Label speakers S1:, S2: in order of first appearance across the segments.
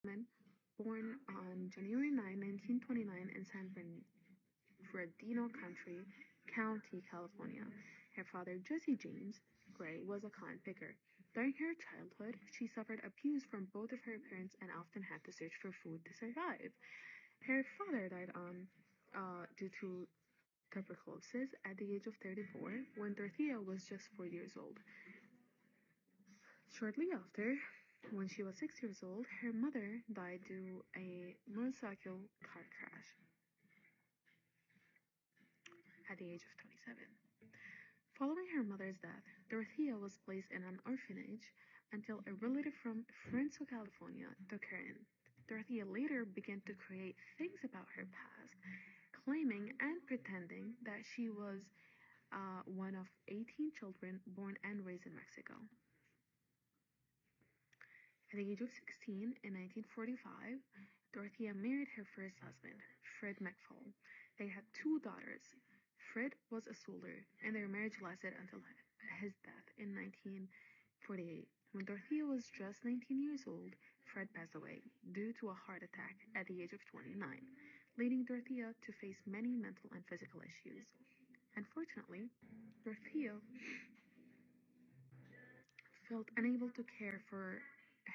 S1: woman born on January 9, 1929 in San Bernardino County, California. Her father, Jesse James Gray, was a cotton picker. During her childhood, she suffered abuse from both of her parents and often had to search for food to survive. Her father died due to tuberculosis at the age of 34 when Dorothea was just 4 years old. Shortly after, when she was 6 years old, her mother died due to a motorcycle car crash at the age of 27. Following her mother's death, Dorothea was placed in an orphanage until a relative from Fresno, California took her in. Dorothea later began to create things about her past, claiming and pretending that she was one of 18 children born and raised in Mexico. At the age of 16, in 1945, Dorothea married her first husband, Fred McFall. They had two daughters. Fred was a soldier, and their marriage lasted until his death in 1948. When Dorothea was just 19 years old, Fred passed away due to a heart attack at the age of 29, leading Dorothea to face many mental and physical issues. Unfortunately, Dorothea felt unable to care for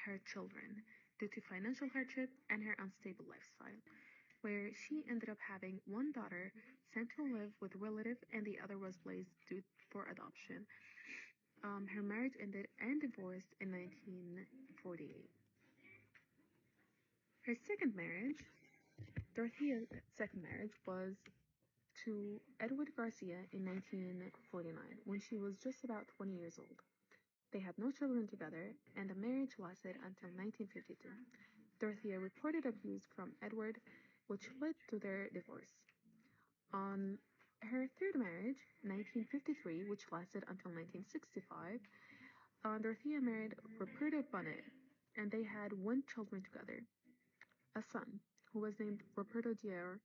S1: her children due to financial hardship and her unstable lifestyle, where she ended up having one daughter sent to live with a relative and the other was placed for adoption. Her marriage ended and divorced in 1948. Her second marriage, Dorothea's second marriage, was to Edward Garcia in 1949 when she was just about 20 years old. They had no children together, and the marriage lasted until 1952. Dorothea reported abuse from Edward, which led to their divorce. On her third marriage, 1953, which lasted until 1965, Dorothea married Ruperto Bonnet, and they had one child together, a son, who was named Ruperto Dier.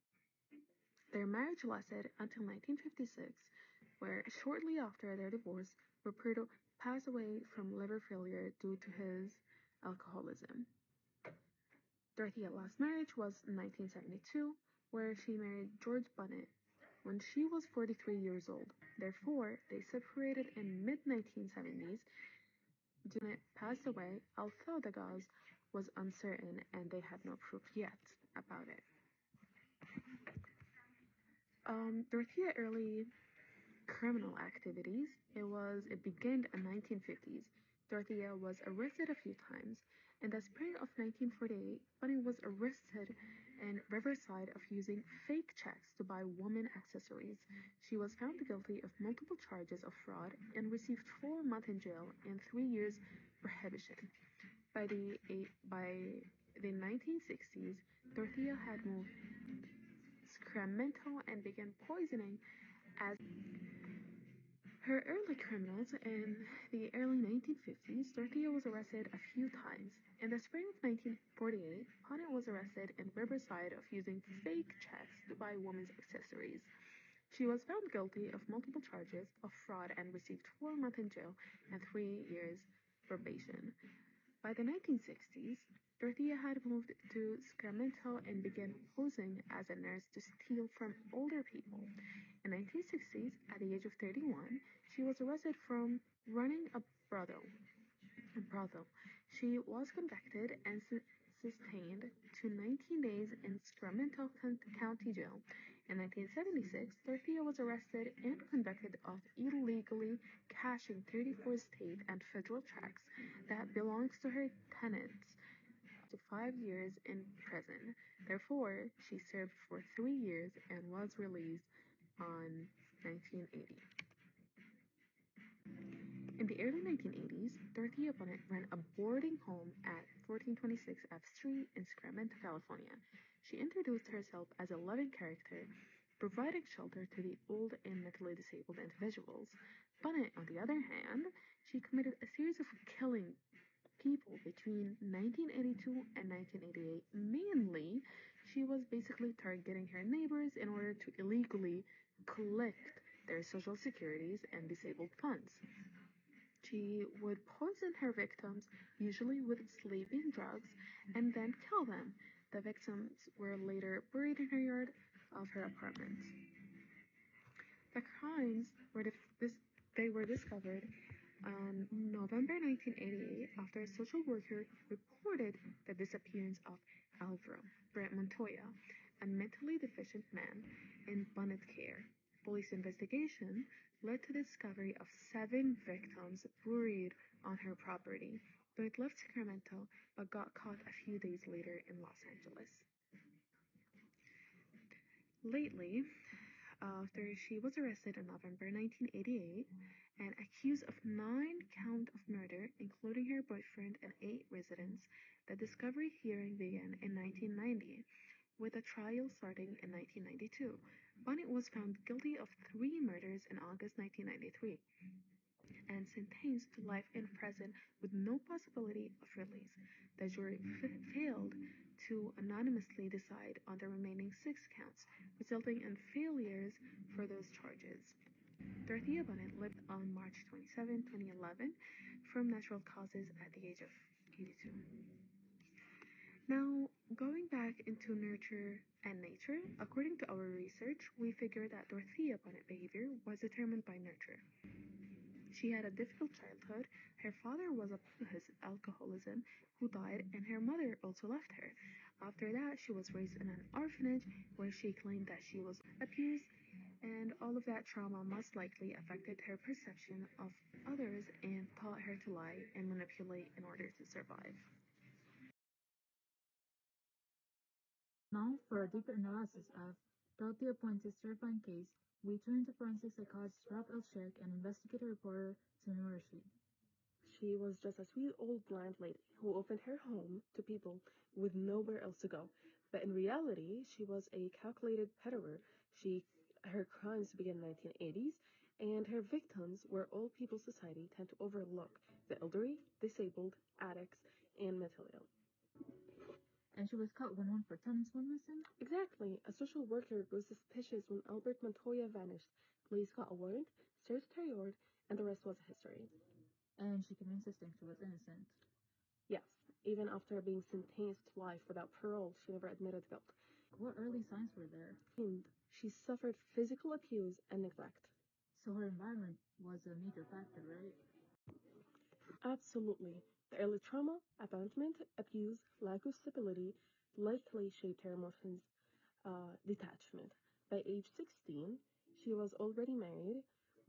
S1: Their marriage lasted until 1956, where shortly after their divorce, Ruperto passed away from liver failure due to his alcoholism. Dorothea's last marriage was in 1972, where she married George Bonnet when she was 43 years old. Therefore, they separated in mid-1970s. Bonnet passed away, although the cause was uncertain and they had no proof yet about it. Dorothea's early criminal activities. It began in the 1950s. Dorothea was arrested a few times. In the spring of 1948, Bunny was arrested in Riverside of using fake checks to buy women accessories. She was found guilty of multiple charges of fraud and received 4 months in jail and 3 years prohibition. By the 1960s, Dorothea had moved Sacramento and began poisoning as her early criminals. In the early 1950s, Dorothea was arrested a few times. In the spring of 1948, Bonnet was arrested in Riverside of using fake checks to buy women's accessories. She was found guilty of multiple charges of fraud and received 4 months in jail and 3 years probation. By the 1960s, Dorothea had moved to Sacramento and began posing as a nurse to steal from older people. In the 1960s, at the age of 31, she was arrested from running a brothel. She was convicted and sustained to 19 days in Sacramento County Jail. In 1976, Dorothea was arrested and convicted of illegally cashing 34 state and federal checks that belonged to her tenants to 5 years in prison. Therefore, she served for 3 years and was released on 1980. In the early 1980s, Dorothea Bonnet ran a boarding home at 1426 F Street in Sacramento, California. She introduced herself as a loving character, providing shelter to the old and mentally disabled individuals. Bonnet, on the other hand, she committed a series of killing people between 1982 and 1988. Mainly, she was basically targeting her neighbors in order to illegally collect their social securities and disabled funds. She would poison her victims, usually with sleeping drugs, and then kill them. The victims were later buried in her yard of her apartment. The crimes were discovered on November 1988 after a social worker reported the disappearance of Alvaro Brett Montoya, a mentally deficient man in Bonnet Care. Police investigation led to the discovery of 7 victims buried on her property. Bennett left Sacramento but got caught a few days later in Los Angeles. Lately, after she was arrested in November 1988 and accused of 9 counts of murder, including her boyfriend and 8 residents, the discovery hearing began in 1990, with a trial starting in 1992. Bonnet was found guilty of 3 murders in August 1993 and sentenced to life in prison with no possibility of release. The jury failed to unanimously decide on the remaining 6 counts, resulting in failures for those charges. Dorothea Bonnet lived on March 27, 2011, from natural causes at the age of 82. Now, going back into nurture and nature, according to our research, we figured that Dorothea Bonnet behavior was determined by nurture. She had a difficult childhood. Her father was a alcoholism who died, and her mother also left her. After that, she was raised in an orphanage where she claimed that she was abused, and all of that trauma most likely affected her perception of others and taught her to lie and manipulate in order to survive.
S2: Now, for a deeper analysis of Dorothea Puente's terrifying case, we turn to forensic psychologist Ralph L. Schick and investigative reporter Samir Rashid.
S1: She was just a sweet old blind lady who opened her home to people with nowhere else to go. But in reality, she was a calculated predator. Her crimes began in the 1980s, and her victims were all people society tend to overlook: the elderly, disabled, addicts, and mentally ill.
S2: And she was caught when one for tenants went missing?
S1: Exactly. A social worker grew suspicious when Albert Montoya vanished. Police got a warrant, searched her yard, and the rest was history.
S2: And she kept insisting she was innocent.
S1: Yes, even after being sentenced to life without parole, she never admitted guilt.
S2: What early signs were there?
S1: She suffered physical abuse and neglect.
S2: So her environment was a major factor, right?
S1: Absolutely. The early trauma, abandonment, abuse, lack of stability likely shaped her emotions, detachment. By age 16, she was already married,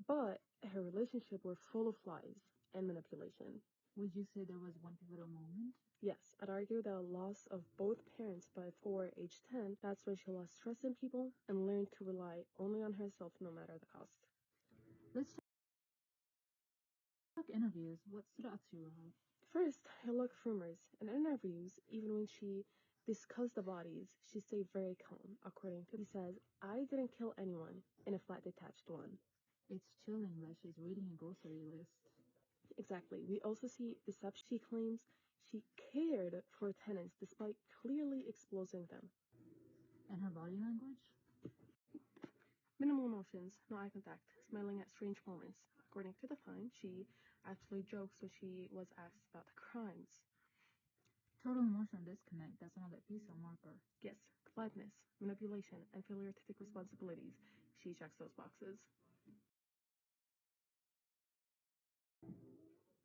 S1: but her relationships were full of lies and manipulation.
S2: Would you say there was one pivotal moment?
S1: Yes, I'd argue the loss of both parents before age 10, that's when she lost trust in people and learned to rely only on herself no matter the cost.
S2: Let's talk interviews. What stood out to you, Ralph?
S1: First, her look rumors. In interviews, even when she discussed the bodies, she stayed very calm. According to, he says, "I didn't kill anyone," in a flat detached one.
S2: It's chilling that she's reading a grocery list.
S1: Exactly. We also see deception. She claims she cared for tenants despite clearly exposing them.
S2: And her body language?
S1: Minimal emotions, no eye contact, smiling at strange moments. According to the Times, she actually jokes when she was asked about the crimes.
S2: Total emotional disconnect, that's another PCL marker.
S1: Yes, gladness, manipulation, and failure to take responsibilities. She checks those boxes.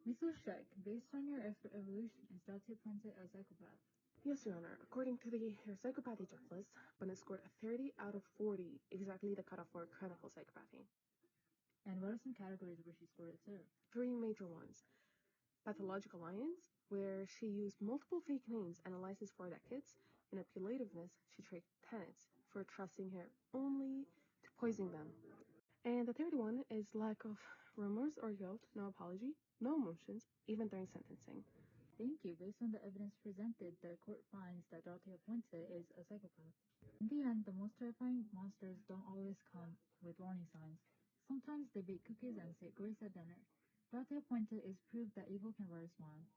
S2: Mr. Sheck, based on your evolution, is Dorothea Puente a psychopath?
S1: Yes, Your Honor. According to her psychopathy checklist, Bennett scored a 30 out of 40, exactly the cutoff for clinical psychopathy.
S2: And what are some categories where she scored it too?
S1: 3 major ones. Pathological alliance, where she used multiple fake names and aliases for decades. Manipulativeness, she tricked tenants for trusting her only to poison them. And the third one is lack of remorse or guilt, no apology, no emotions, even during sentencing.
S2: Thank you. Based on the evidence presented, the court finds that Dorothea Puente is a psychopath. In the end, the most terrifying monsters don't always come with warning signs. Sometimes they bake cookies and say grace at dinner. Dorothea Puente is proof that evil can wear a smile.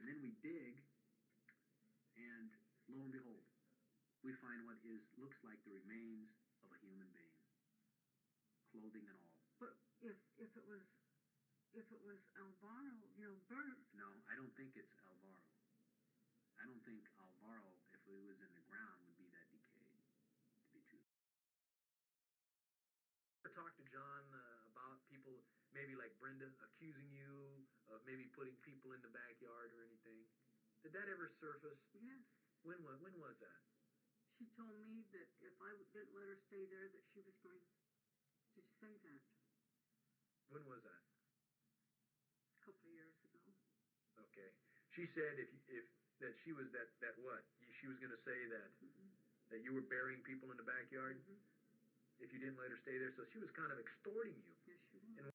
S3: And then we dig, and lo and behold, we find what looks like the remains of a human being. clothing and all.
S4: But if it was Alvaro, Bert.
S3: No, I don't think it's Alvaro. I don't think Alvaro, if it was in the ground, would be that decayed, to be true.
S5: Talk to John about people, maybe like Brenda, accusing you of maybe putting people in the backyard or anything? Did that ever surface?
S4: Yes.
S5: When was that?
S4: She told me that if I didn't let her stay there, that she was going to say that.
S5: When was that?
S4: A couple of years ago.
S5: Okay. She said if that she was that what? She was going to say that that you were burying people in the backyard if you didn't let her stay there. So she was kind of extorting you.
S4: Yes, she was.
S5: And